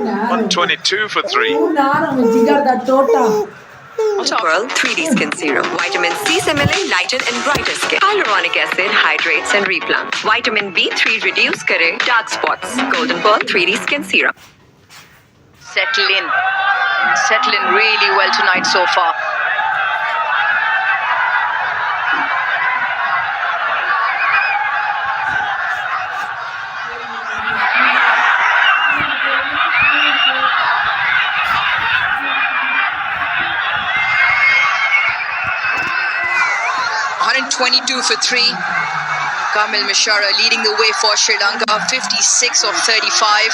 122 for 3. Pearl 3D Skin Serum. Vitamin C से मिले lighten and brighter skin. Hyaluronic acid hydrates and replants. Vitamin B3 reduce करे dark spots. Golden Pearl 3D Skin Serum. Settle in really well tonight so far. $122 for 3. Kamil Mishara leading the way for Sri Lanka, 56 of 35.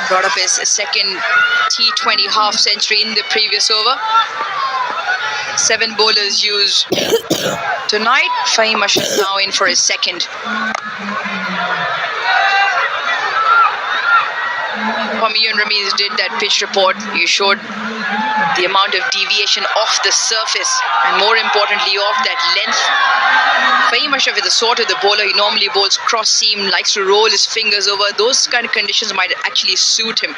Brought up his second T20 half century in the previous over. 7 bowlers used tonight. Fahim Ashraf now in for his second. Ian Ramiz did that pitch report. You showed the amount of deviation off the surface and more importantly off that length. Fahim Ashraf is the sort of the bowler, he normally bowls cross seam, likes to roll his fingers over. Those kind of conditions might actually suit him.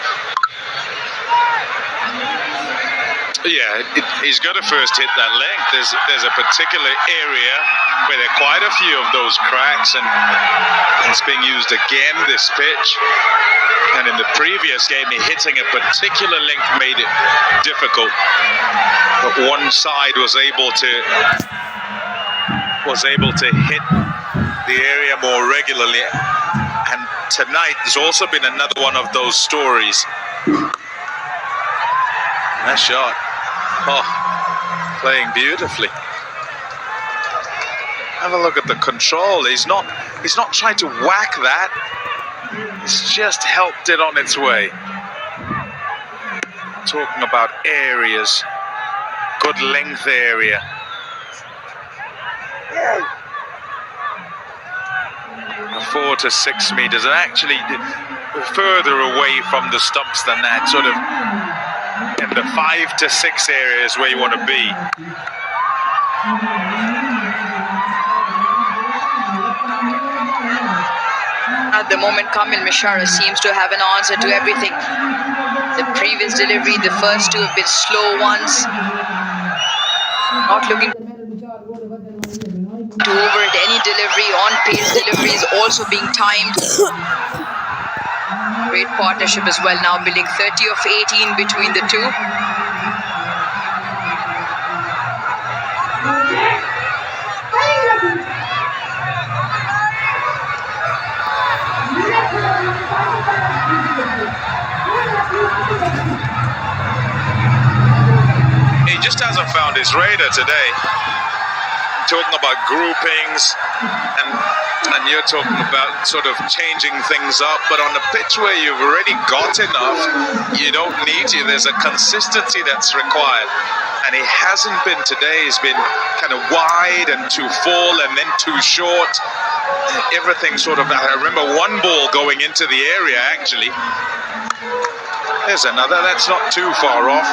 Yeah, he's got to first hit that length. There's a particular area where there are quite a few of those cracks, and it's being used again this pitch. And in the previous game, hitting a particular length made it difficult. But one side was able to hit the area more regularly. And tonight, there's also been another one of those stories. Nice shot. Oh, playing beautifully. Have a look at the control. He's not trying to whack that. He's just helped it on its way. Talking about areas. Good length area. 4 to 6 meters, and actually further away from the stumps than that, sort of in the 5 to 6 areas where you want to be. At the moment, Kamil Mishara seems to have an answer to everything. The previous delivery, the first two have been slow ones. Not looking to over at any delivery. On-pace delivery is also being timed. Great partnership as well, now building 30 of 18 between the two. He just hasn't found his radar today. Talking about groupings, and you're talking about sort of changing things up, but on a pitch where you've already got enough, you don't need to. There's a consistency that's required, and he hasn't been today. He's been kind of wide and too full and then too short. Everything sort of, I remember one ball going into the area actually. There's another, that's not too far off.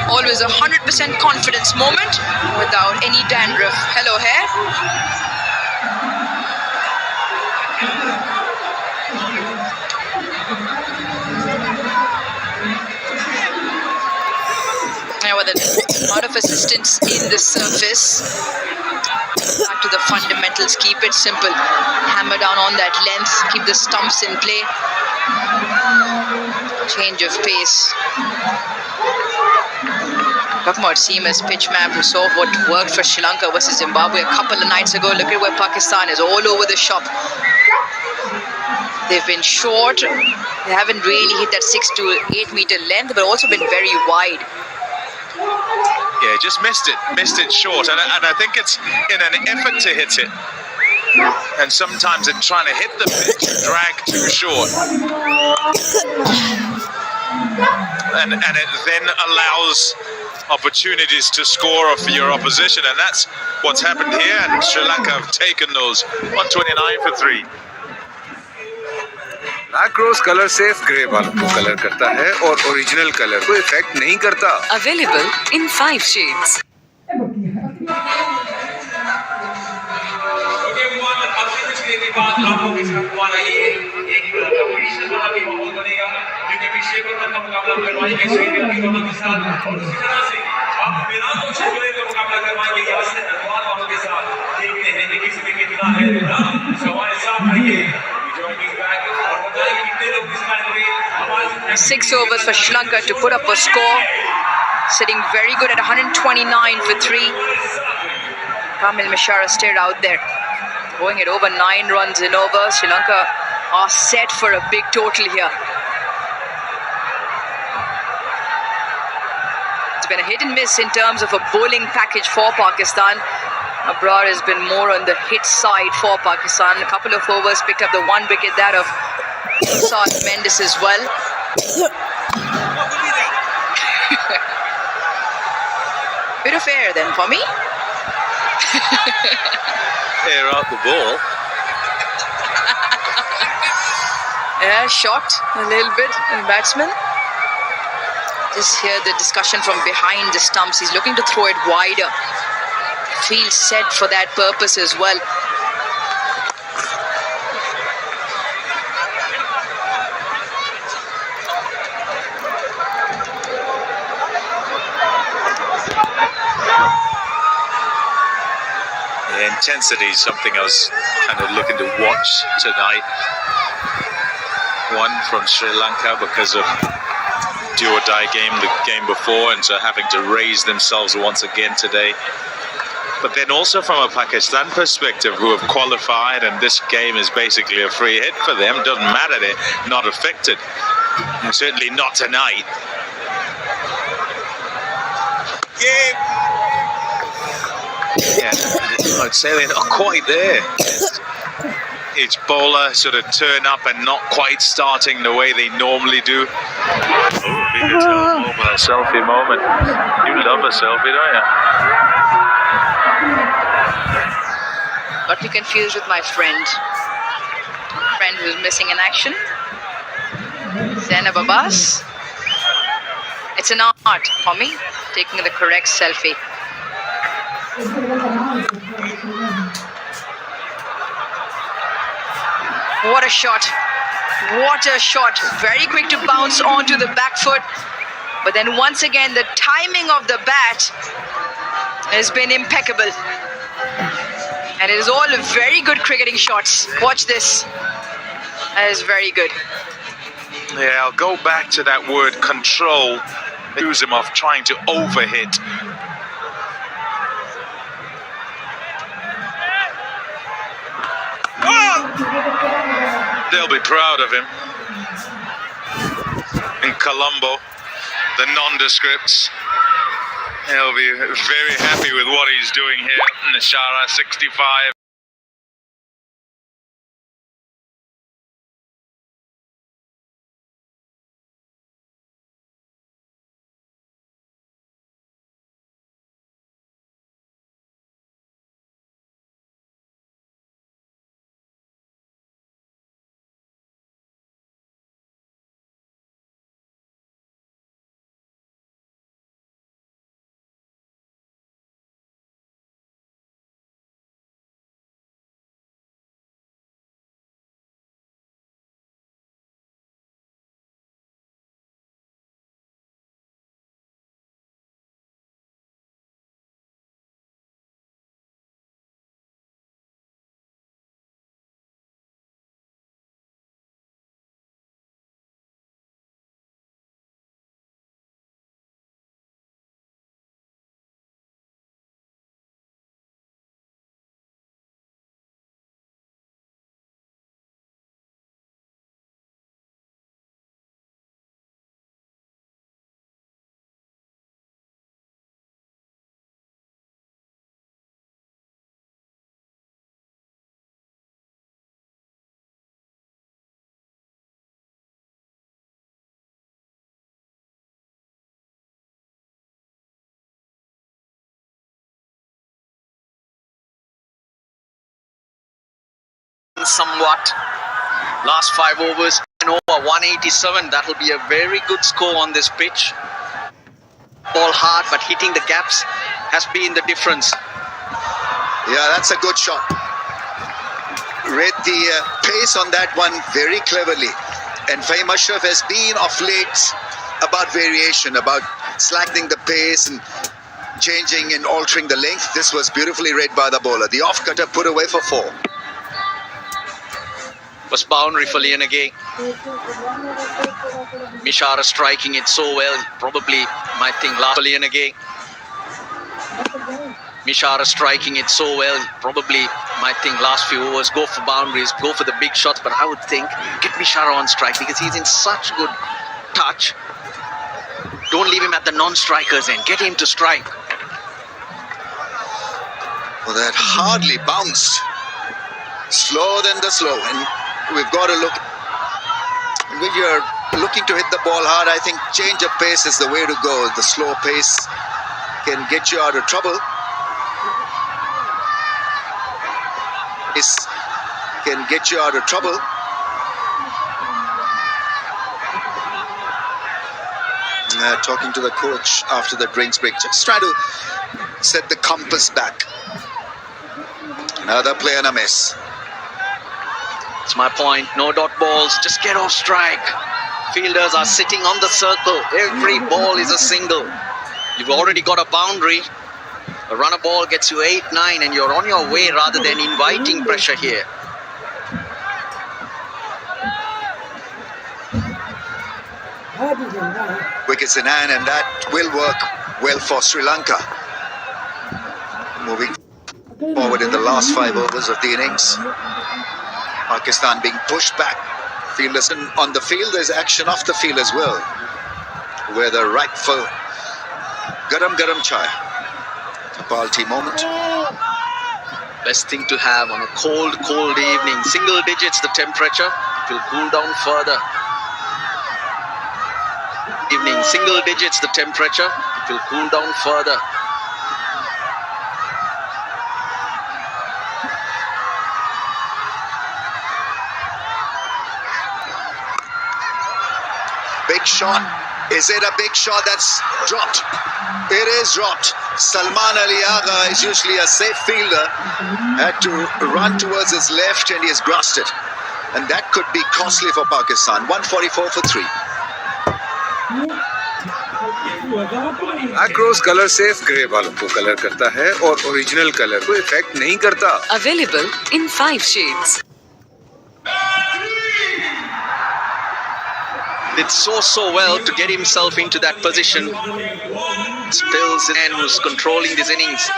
Always 100% confidence moment without any dandruff. Hello, hair. Now with a lot of assistance in the surface. Back to the fundamentals. Keep it simple. Hammer down on that length. Keep the stumps in play. Change of pace. Talking about seamless pitch map, we saw what worked for Sri Lanka versus Zimbabwe a couple of nights ago. Look at where Pakistan is, all over the shop. They've been short. They haven't really hit that 6 to 8 meter length, but also been very wide. Yeah, just missed it short. And I think it's in an effort to hit it. And sometimes in trying to hit the pitch, drag too short. And it then allows opportunities to score for your opposition, and that's what's happened here, and Sri Lanka have taken those. 129 for 3. Macros color safe grey बालों को colour करता है और original colour को effect नहीं करता. Available in 5 shades. बाद आपको किस का तुम्हारा ये एक कंपटीशन वाला भी माहौल बनेगा क्योंकि अभिषेक और का मुकाबला करवाएंगे श्रीदेव की दोनों के साथ और उसी तरह से आप बिना कुछ जुड़े का मुकाबला करवाएंगे यहाँ से हरवान वालों के साथ देखते हैं कि किसमें कितना है सवाल साफ रहिए joining back और बताइए कितने लोग इस मैच में हमारे 6 overs for Sri Lanka to put up a score. Sitting very good at 129 for 3. Kamil Mishara stayed out there. Going at over 9 runs in over. Sri Lanka are set for a big total here. It's been a hit and miss in terms of a bowling package for Pakistan. Abrar has been more on the hit side for Pakistan. A couple of overs picked up the 1 wicket that of Saad Mendes as well. Bit of air then for me. Air out the ball. Yeah, shocked a little bit, the batsman. Just hear the discussion from behind the stumps. He's looking to throw it wider. Field set for that purpose as well. The intensity is something I was kind of looking to watch tonight. One from Sri Lanka because of do or die game the game before, and so having to raise themselves once again today. But then also from a Pakistan perspective, who have qualified, and this game is basically a free hit for them. Doesn't matter, they're not affected. And certainly not tonight. Yeah, I'd say they're not quite there. Each bowler sort of turn up and not quite starting the way they normally do. Oh, mobile selfie moment. You love a selfie, don't you? Got me confused with my friend. Friend who's missing in action. Zainab Abbas. It's an art for me, taking the correct selfie. What a shot. What a shot. Very quick to bounce onto the back foot. But then once again, the timing of the bat has been impeccable. And it is all very good cricketing shots. Watch this. That is very good. Yeah, I'll go back to that word control. Use him off trying to overhit. They'll be proud of him. In Colombo, the nondescripts. He'll be very happy with what he's doing here. Nishara, 65. Somewhat. Last 5 overs and over 187. That'll be a very good score on this pitch. Ball hard, but hitting the gaps has been the difference. Yeah, that's a good shot. read the pace on that one very cleverly. And Fahim Ashraf has been of late about variation, about slackening the pace and changing and altering the length. This was beautifully read by the bowler. The off-cutter put away for 4. Was boundary for Lianage. Mishara striking it so well. Probably might think last for Lianage. Mishara striking it so well. Probably might think last few overs go for boundaries, go for the big shots. But I would think get Mishara on strike because he's in such good touch. Don't leave him at the non-strikers end. Get him to strike. Well, that hardly bounced. Slower than the slow. And we've got to look. When you're looking to hit the ball hard, I think change of pace is the way to go. The slow pace can get you out of trouble. This can get you out of trouble. Talking to the coach after the drinks break, just try to set the compass back. Another play and a miss. That's my point. No dot balls. Just get off strike. Fielders are sitting on the circle. Every ball is a single. You've already got a boundary. A runner ball gets you 8, 9 and you're on your way rather than inviting pressure here. Wickets in hand, and that will work well for Sri Lanka. Moving forward in the last 5 overs of the innings. Pakistan being pushed back. Fielders on the field, there's action off the field as well. Where the rightful garam chai. Quality moment. Best thing to have on a cold evening. Single digits the temperature. It will cool down further. Evening, single digits the temperature. It will cool down further. Big shot. Is it a big shot that's dropped? It is dropped. Salman Ali Agha is usually a safe fielder. Had to run towards his left and he has grasped it. And that could be costly for Pakistan. 144 for 3. Across colour सिर्फ grey वालों को colour करता है और original colour को effect नहीं करता. Available in 5 shades. Did so well to get himself into that position. Spills and who's controlling these innings.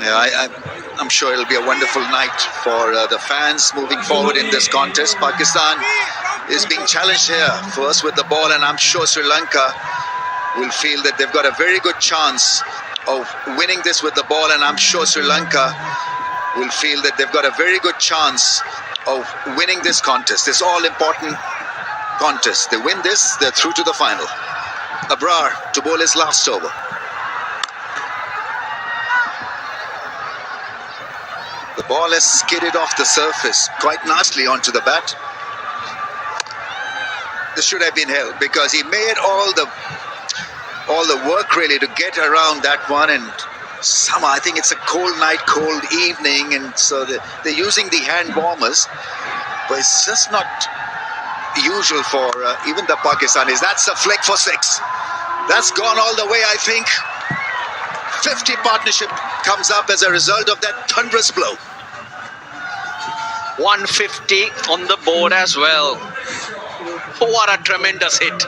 Yeah, I'm sure it'll be a wonderful night for the fans moving forward in this contest. Pakistan is being challenged here first with the ball, and I'm sure Sri Lanka will feel that they've got a very good chance of winning this with the ball, and I'm sure Sri Lanka will feel that they've got a very good chance of winning this contest, this all-important contest. They win this, they're through to the final. Abrar to bowl his last over. The ball has skidded off the surface quite nicely onto the bat. This should have been held because he made all the work really to get around that one, and somehow I think it's a cold night, cold evening, and so they're using the hand warmers, but it's just not usual for even the Pakistanis. That's a flick for 6. That's gone all the way, I think. 50 partnership comes up as a result of that thunderous blow. 150 on the board as well. What a tremendous hit.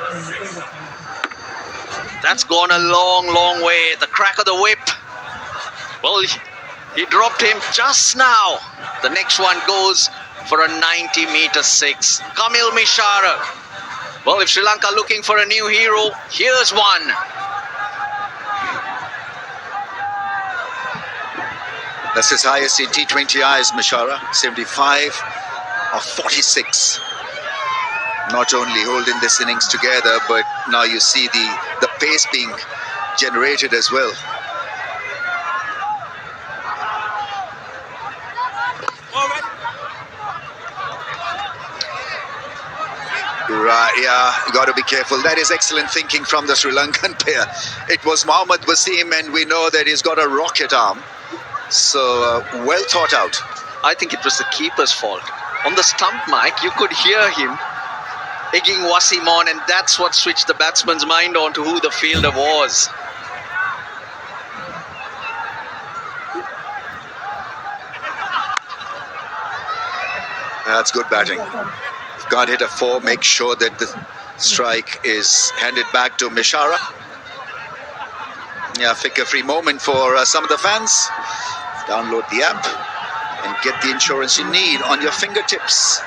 That's gone a long way. The crack of the whip. Well, he dropped him just now. The next one goes for a 90-meter 6. Kamil Mishara. Well, if Sri Lanka looking for a new hero, here's one. That's his highest in T20Is, Mishara. 75 of 46. Not only holding this innings together, but now you see the pace being generated as well. Right, yeah, you got to be careful. That is excellent thinking from the Sri Lankan player. It was Mohammad Wasim, and we know that he's got a rocket arm. So, well thought out. I think it was the keeper's fault. On the stump mic, you could hear him egging Wasim on, and that's what switched the batsman's mind on to who the fielder was. That's good batting. Can't hit a 4, make sure that the strike is handed back to Mishara. Yeah, flicker-free moment for some of the fans. Download the app and get the insurance you need on your fingertips.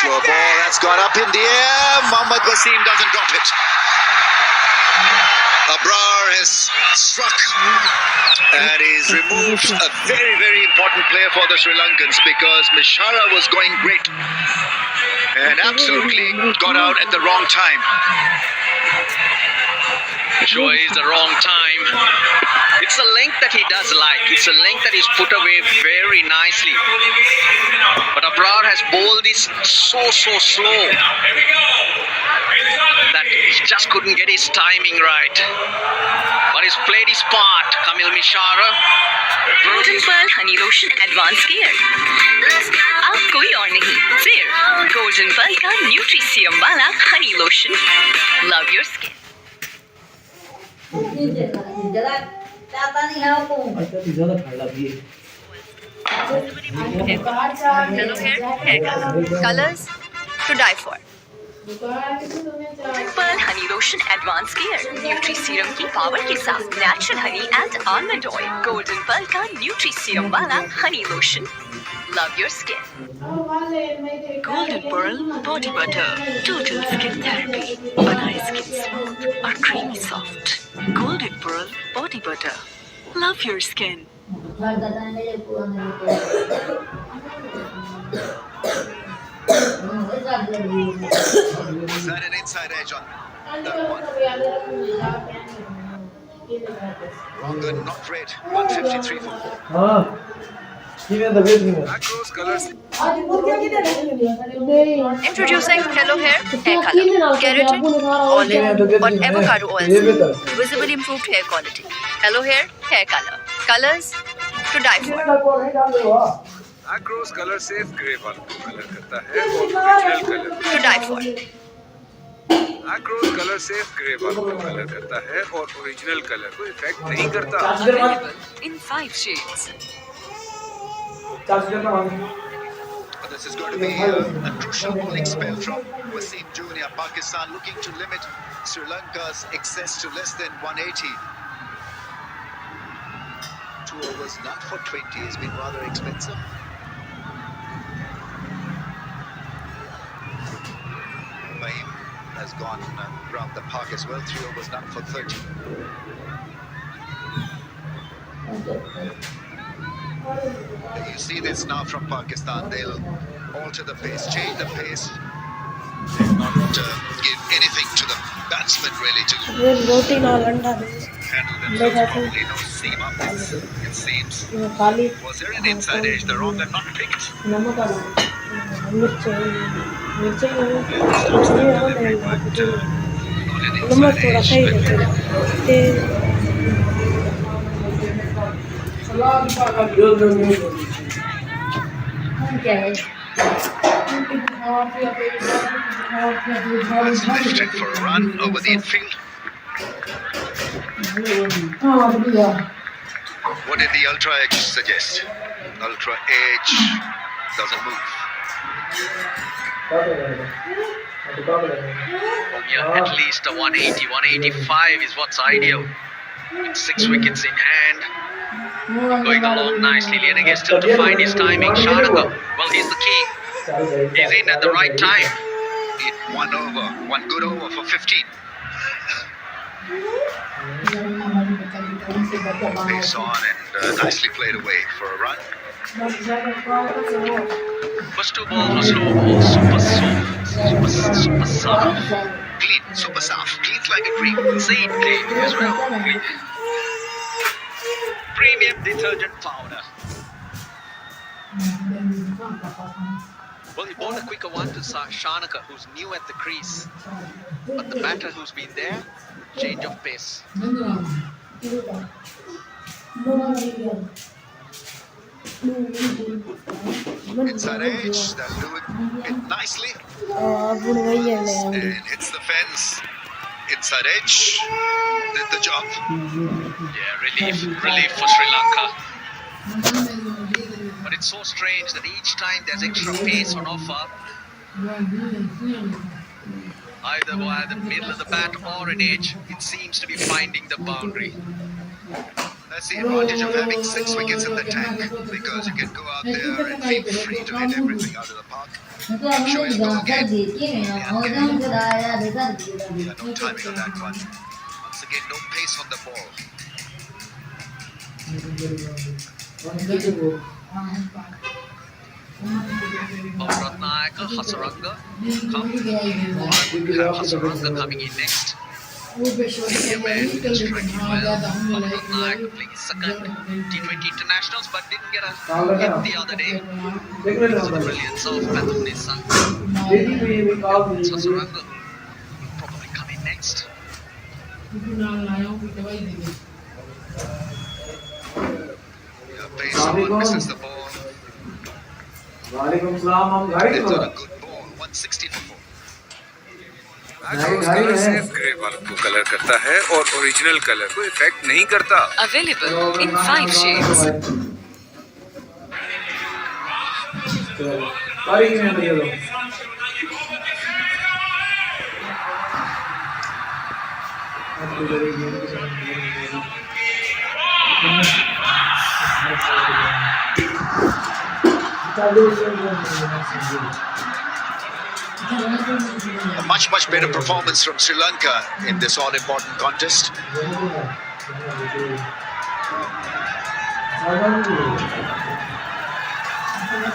Slow ball, that's gone up in the air. Mohammad Wasim doesn't drop it. Abrar has struck and he's removed a very, very important player for the Sri Lankans because Mishara was going great and absolutely got out at the wrong time. Sure is the wrong time. It's a length that he does like. It's a length that he's put away very nicely. But Abrar has bowled this so slow that he just couldn't get his timing right. But he's played his part, Kamil Mishara. Golden Pearl Honey Lotion Advanced Care. अब कोई और नहीं, सिर्फ Golden Pearl का nutri serum वाला honey lotion. Love your skin. Hello hair, hair color. Colors to die for. Pearl Honey Lotion Advanced Care. Nutri serum की power के साथ natural honey and almond oil. Golden pearl का nutri serum वाला honey lotion. Love your skin. Golden Pearl Body Butter. Total Skin Therapy. बनाए skin smooth और creamy soft. Golden Pearl Body Butter. Love your skin. Is that an inside edge on that one? Wrong good, not red. 153 for. Macros, colors. Introducing Hello Hair Hair Color. Keratin, olive, or avocado oil. Visibly improved hair quality. Hello Hair Hair Color. Colors to die for. Macros, color safe, grey वाला colour करता है और original colour. To die for. Macros, color safe, grey वाला colour करता है और original colour को effect नहीं करता. Available in 5 shades. This is going to be a crucial bowling spell from Wasim Jr. Pakistan looking to limit Sri Lanka's excess to less than 180. 2 overs not for 20 has been rather expensive. Fahim has gone around the park as well. 3 overs not for 30. You see this now from Pakistan. They'll alter the pace, change the pace, and not give anything to the batsman really to handle themselves properly. No seam up, it seems. Was there an inside edge? The wrong and not picked. That's lifted for a run over the infield. What did the Ultra Edge suggest? Ultra Edge doesn't move. Yeah, at least a 180, 185 is what's ideal. With 6 wickets in hand. Going along nicely. Lienege still to find his timing. Shanaka, well, he's the king. He's in at the right time. In 1 over, 1 good over for 15. Pace on and nicely played away for a run. First 2 balls were slow balls. Super soft. Super soft. Clean, super soft, clean like a dream. Insane clean as well. premium detergent powder. Well, he bowled a quicker one to Shanaka, who's new at the crease. But the batter who's been there, change of pace. Inside edge, they'll do it nicely. And hits the fence. Inside edge, did the job. Yeah, relief for Sri Lanka. But it's so strange that each time there's extra pace on offer, either via the middle of the bat or an edge, it seems to be finding the boundary. That's the advantage of having 6 wickets in the tank, because you can go out there and feel free to hit everything out of the park. I'm sure he'll go again. Yeah, no timing on that one. Once again, no pace on the ball. Ratnayaka, Hasaranga. Hasaranga coming in next. India man striking well. Ratnayaka playing his second T20 internationals, but didn't get a hit the other day. Because of the brilliance of Pathunesan. Hasaranga will probably come in next. Pace on, misses the ball. It's on a good ball, 160 for 4. Colour सिर्फ grey बालों को colour करता है और original colour को effect नहीं करता। Available in 5 shades. A much better performance from Sri Lanka in this all-important contest.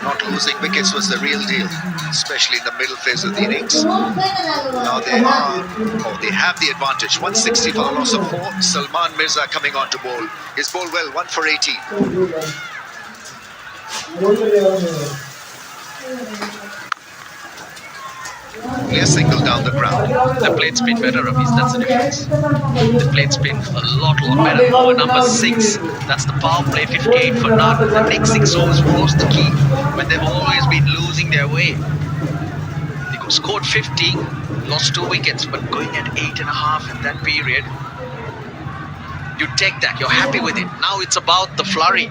Not losing wickets was the real deal, especially in the middle phase of the innings. Now they have the advantage. 160 for the loss of 4. Salman Mirza coming on to bowl. He's bowled well, 1 for 18. Clear single down the ground. The plate spin better, Ramesh, that's the difference. The plate spin a lot better. Over number 6, that's the power play 58 for none. The next 6 overs was the key when they've always been losing their way. They could scored 50, lost 2 wickets, but going at 8.5 in that period, you take that, you're happy with it. Now it's about the flurry.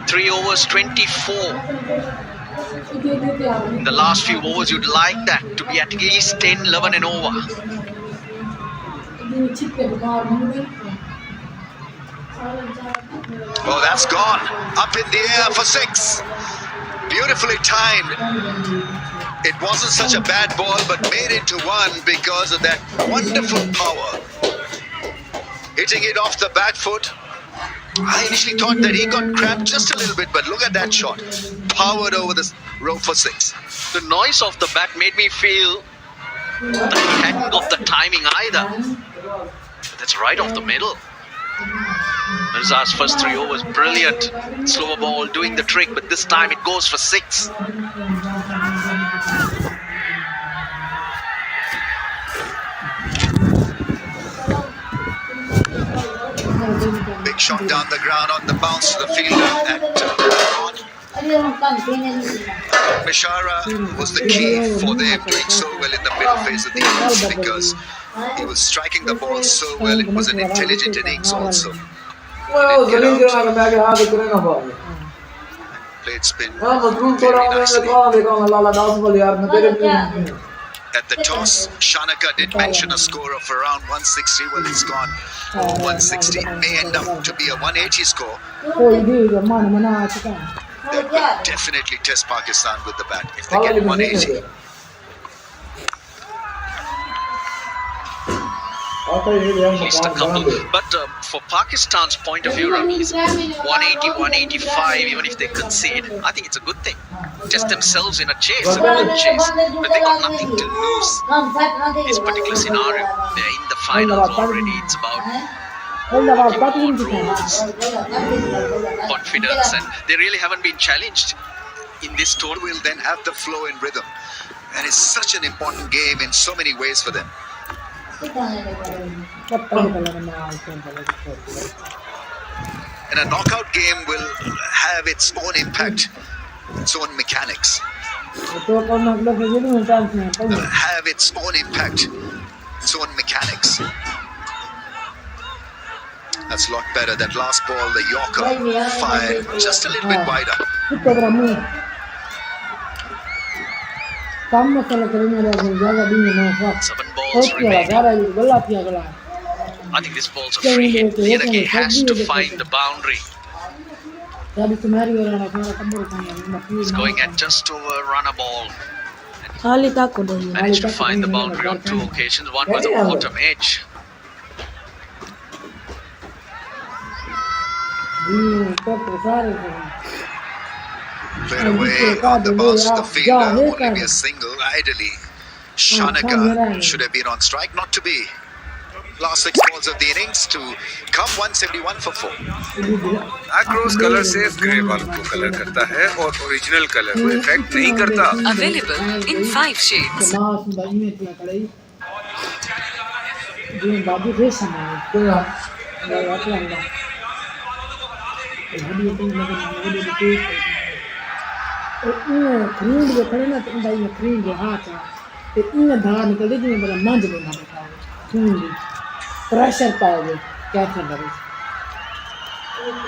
3 overs, 24. In the last few overs, you'd like that to be at least 10, 11 and over. Oh, that's gone. Up in the air for 6. Beautifully timed. It wasn't such a bad ball, but made into 1 because of that wonderful power. Hitting it off the back foot. I initially thought that he got cramped just a little bit, but look at that shot. Powered over the rope for 6. The noise of the bat made me feel that he hadn't got the timing either. But that's right off the middle. Mirza's first 3 overs, brilliant. Slower ball doing the trick, but this time it goes for 6. Big shot down the ground on the bounce to the fielder at Mishara was the key for them doing so well in the middle phase of the innings, because he was striking the ball so well. It was an intelligent innings also. Played spin very nicely. At the toss, Shanaka did mention a score of around 160. Well, it's gone 160. May end up to be a 180 score. That will definitely test Pakistan with the bat if they get 180. Least a couple. But for Pakistan's point of view, Ramesh, 180, 185, even if they concede, I think it's a good thing. Test themselves in a chase, a good chase. But they got nothing to lose. This particular scenario, they're in the finals already. It's about confidence, and they really haven't been challenged in this tournament. Will then have the flow and rhythm. And it's such an important game in so many ways for them. And a knockout game will have its own impact, its own mechanics. Have its own impact, its own mechanics. That's a lot better. That last ball, the Yorker fired just a little bit wider. 7 balls remaining. I think this ball's a free hit. Lianage has to find the boundary. He's going at just over run a ball. Managed to find the boundary on 2 occasions. One was a bottom edge. Played away on the bounce to the fielder. Only be a single. Ideally, Shanaka should have been on strike. Not to be. Last 6 balls of the innings to come 171 for 4. Across colour सिर्फ grey बाल को colour करता है और original colour को effect नहीं करता. Available in 5 shades.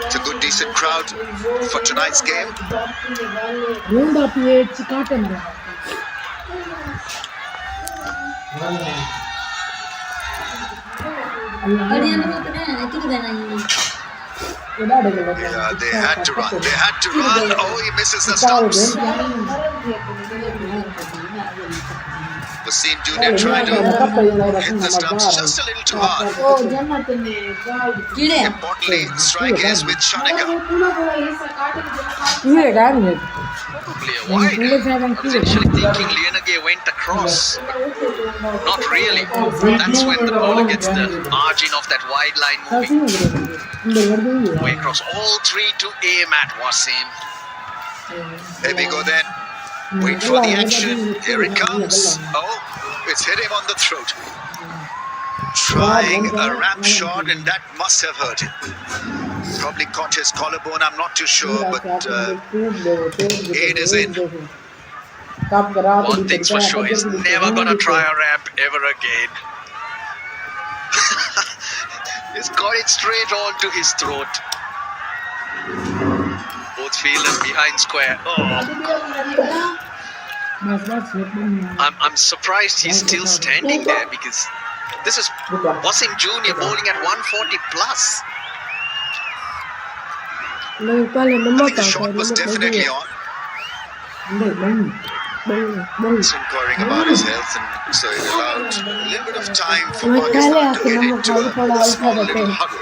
It's a good, decent crowd for tonight's game. Yeah, they had to run. They had to run. Oh, he misses the stumps. Wasim Jr. trying to hit the stumps just a little too hard. Importantly, strike is with Shanaka. Probably a wide. I was actually thinking Lianage went across. Not really. That's when the bowler gets the margin of that wide line moving. Way across all 3 to aim at Wasim. There we go then. Wait for the action. Here it comes. Oh, it's hit him on the throat. Trying a ramp shot, and that must have hurt him. Probably caught his collarbone. I'm not too sure, but aid is in. One thing's for sure, he's never gonna try a ramp ever again. He's got it straight on to his throat. Both fielders behind square. Oh, I'm surprised he's still standing there, because this is Wasim Jr. bowling at 140 plus. I think the shot was definitely on. He's inquiring about his health, and so it allowed a little bit of time for Pakistan to get into a small little huddle.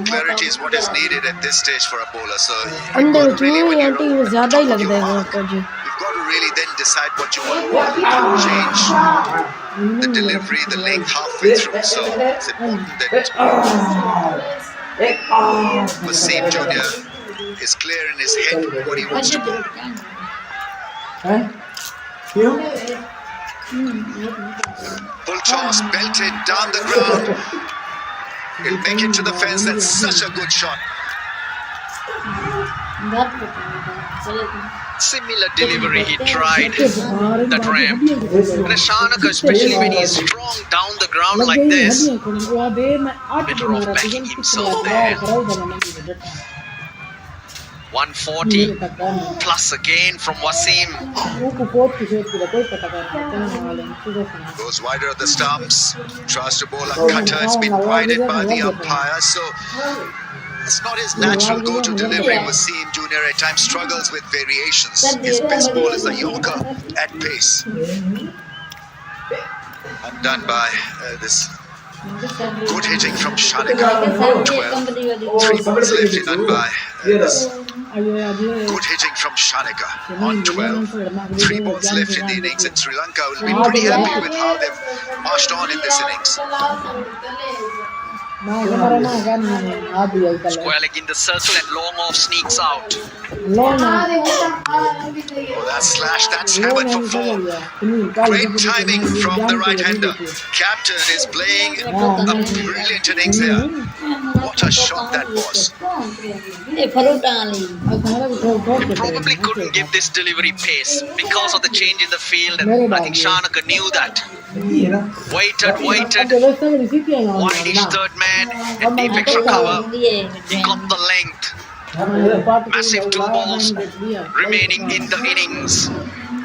Clarity is what is needed at this stage for a bowler. So you've got to really, when you're on the top of your mark, you've got to really then decide what you want to change the delivery, the length halfway through. So it's important that Wasim Jr. is clear in his head what he wants to do. Full toss, belted down the ground. He'll make it to the fence. That's such a good shot. Similar delivery he tried, that ramp. And a Shanaka, especially when he's strong down the ground like this, better off backing himself there. 140 plus again from Wasim. Goes wider at the stumps. Tries to bowl a cutter. It's been guided by the umpire. So it's not his natural go-to delivery. Wasim Jr. at times struggles with variations. His best ball is the Yorker at pace. Undone by this good hitting from Shanaka. 12. 3 balls left in by this Good hitting from Shanika on 12. 3 balls left in the innings, and Sri Lanka will be pretty happy with how they've marched on in this innings. Square leg in the circle and long off sneaks out. Oh, that slash, that's hammered for 4. Great timing from the right-hander. Captain is playing a brilliant innings here. What a shot that was. He probably couldn't give this delivery pace because of the change in the field, and I think Shanaka knew that. Waited. One-dish third man, and deep extra cover. He got the length. Massive 2 balls remaining in the innings.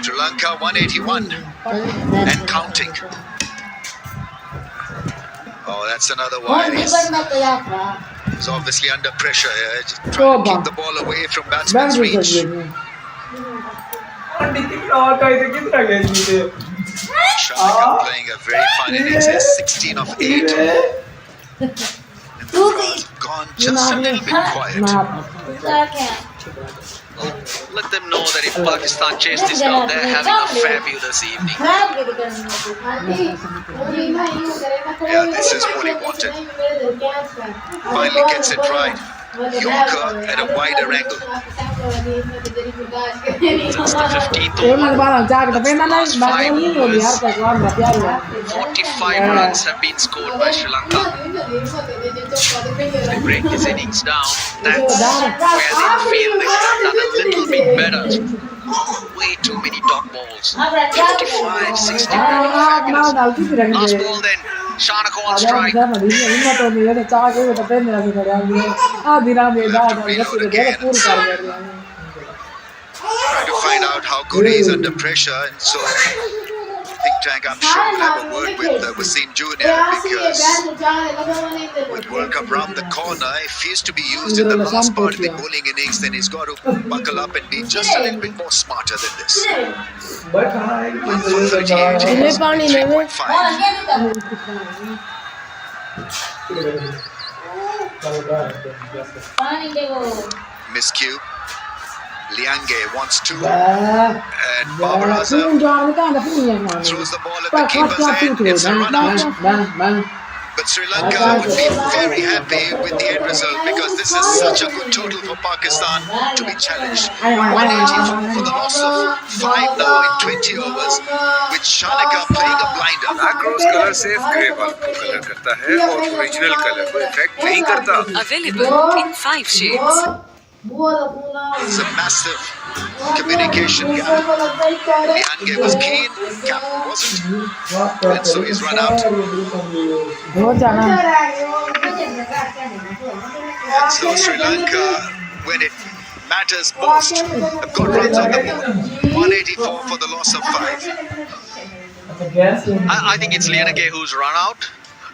Sri Lanka 181 and counting. Oh, that's another wide. He's obviously under pressure here, just trying to keep the ball away from batsman's reach. Shanika playing a very fine innings here, 16 of 8. And the crowd's gone just a little bit quiet. Let them know that if Pakistan chase this down, they're having a fabulous evening. Yeah, this is what he wanted. Finally gets it right. Yorker at a wider angle. That's the 15th over. That's the last 5 overs. 45 runs have been scored by Sri Lanka. They break his innings down. That's where they feel they could have done a little bit better. Way too many dot balls. 55, 60. Fabulous. Last ball then. Shanaka on strike. We'll have to reload again. Trying to find out how good he is under pressure, and so think tank, I'm sure we'll have a word with Wasim Jr. because with World Cup round the corner, if he is to be used in the last part of the bowling innings, then he's got to buckle up and be just a little bit more smarter than this. 138, 3.5. Miscue. Liange wants 2, and Barbaraza throws the ball at the keeper's end. It's a run out. But Sri Lanka would be very happy with the end result because this is such a good total for Pakistan to be challenged. 184 for the loss of 5 now in 20 overs, with Shanaka playing a blinder. Across color सिर्फ grey बाल को colour करता है और original colour को effect नहीं करता. Available in 5 shades. It's a massive communication gap. Liange was keen, Captain wasn't, and so he's run out. And so Sri Lanka, when it matters most, have got runs on the board. 184 for the loss of 5. I think it's Lianage who's run out,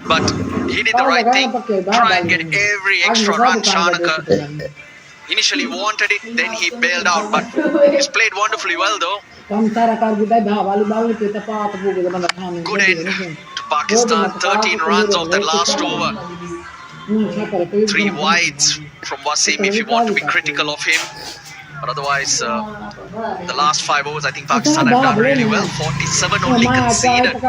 but he did the right thing. Try and get every extra run. Shanaka initially wanted it, then he bailed out, but he's played wonderfully well though. Good end to Pakistan, 13 runs off that last over. 3 wides from Wasim if you want to be critical of him. But otherwise, the last 5 overs, I think Pakistan have done really well. 47 only conceded.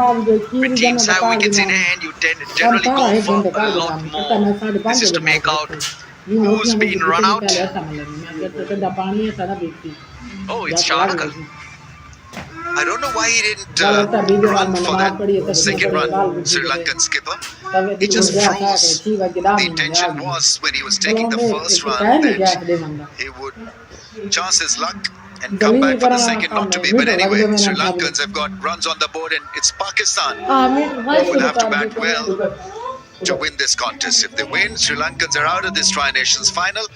When teams have wickets in hand, you generally go for a lot more. This is to make out who's been run out. Oh, it's Shanaka. I don't know why he didn't run for that second run, Sri Lankan skipper. He just froze. The intention was when he was taking the first run that he would chance his luck and come back for the second, not to be. But anyway, Sri Lankans have got runs on the board, and it's Pakistan who will have to bat well to win this contest. If they win, Sri Lankans are out of this Tri-Nations final.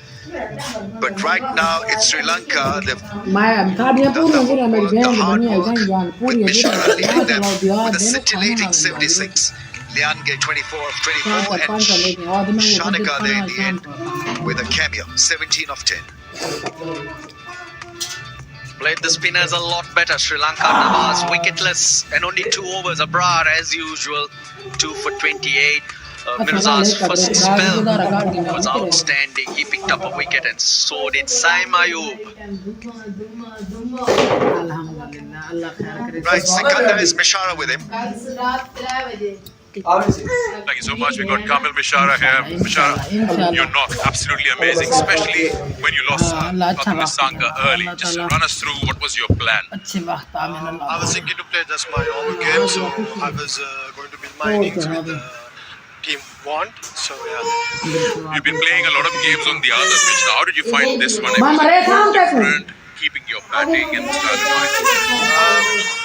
But right now, it's Sri Lanka. They've done the hard work with Mishra leading them with a scintillating 76. Liange 24 of 24 and Shanaka there in the end with a cameo, 17 of 10. Played the spinners a lot better. Sri Lanka, Nawaz, wicketless and only 2 overs. Abrar as usual, 2 for 28. Mirza's first spell was outstanding. He picked up a wicket and so did Saim Ayub. Right, Sikandar is Mishara with him. Thank you so much. We got Kamil Mishara here. Mishara, your knock, absolutely amazing, especially when you lost Sanga early. Just run us through what was your plan. I was thinking to play just my normal game, so I was going to build my innings with the team want. So yeah. You've been playing a lot of games on the other pitch. Now, how did you find this one? It was different, keeping your batting and starting.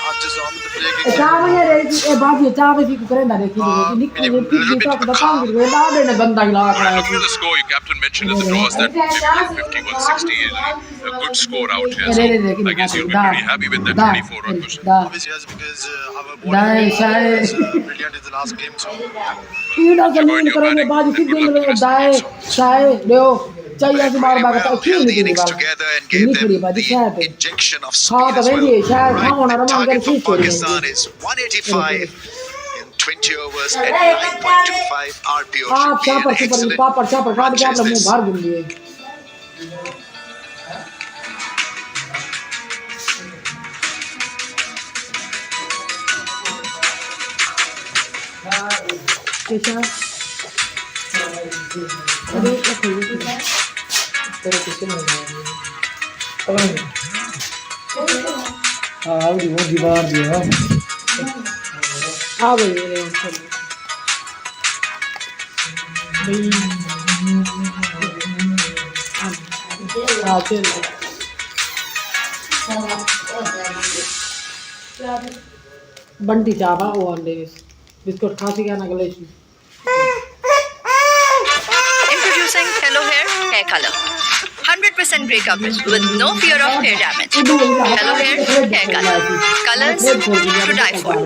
I just on the play A little looking at the score, your captain mentioned at the draws that 50, 160 is a good score out here. So I guess you'll be pretty happy with that 24 run cushion. obviously yes, because our bowling was brilliant in the last game. So Held the innings together and gave them the injection of speed as well. Right, the target for Pakistan is 185 in 20 overs at 9.25 RPO. Should be an excellent run chase this. Bunty चावा one days biscuit खासी का नगलेशन Introducing Hello Hair Color. 100% gray coverage with no fear of hair damage. Hello Hair Color. Colors to die for.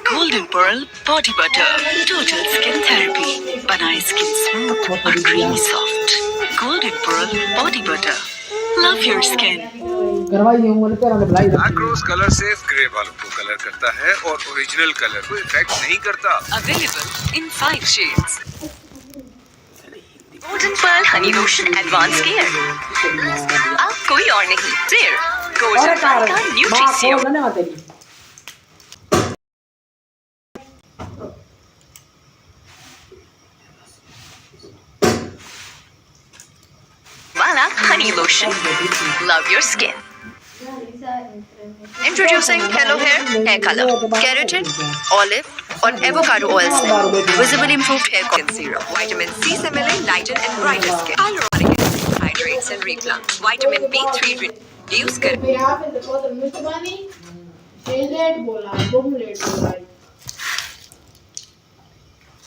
Golden Pearl Body Butter. Total Skin Therapy. Banai skin smooth or creamy soft. Golden Pearl Body Butter. Love your skin. करवाइए उंगली पे रंग blight across colour सिर्फ grey बालों को colour करता है और ओरिजिनल कलर को इफेक्ट नहीं करता. Available in 5 shades. Golden Pearl Honey Lotion Advanced Care. अब कोई और नहीं, Clear. Golden Pearl का Nutri Serum. Wala Honey Lotion. Love your skin. Introducing Hello Hair Color. Keratin, olive or avocado oil stem. Visibly improved hair serum. Vitamin C similar, lighten and brighter skin. Hyaluronic acid hydrates and replants. Vitamin B3 reduce. पे यहाँ पे देखो तो mister बनी shaded बोला Bum late बोला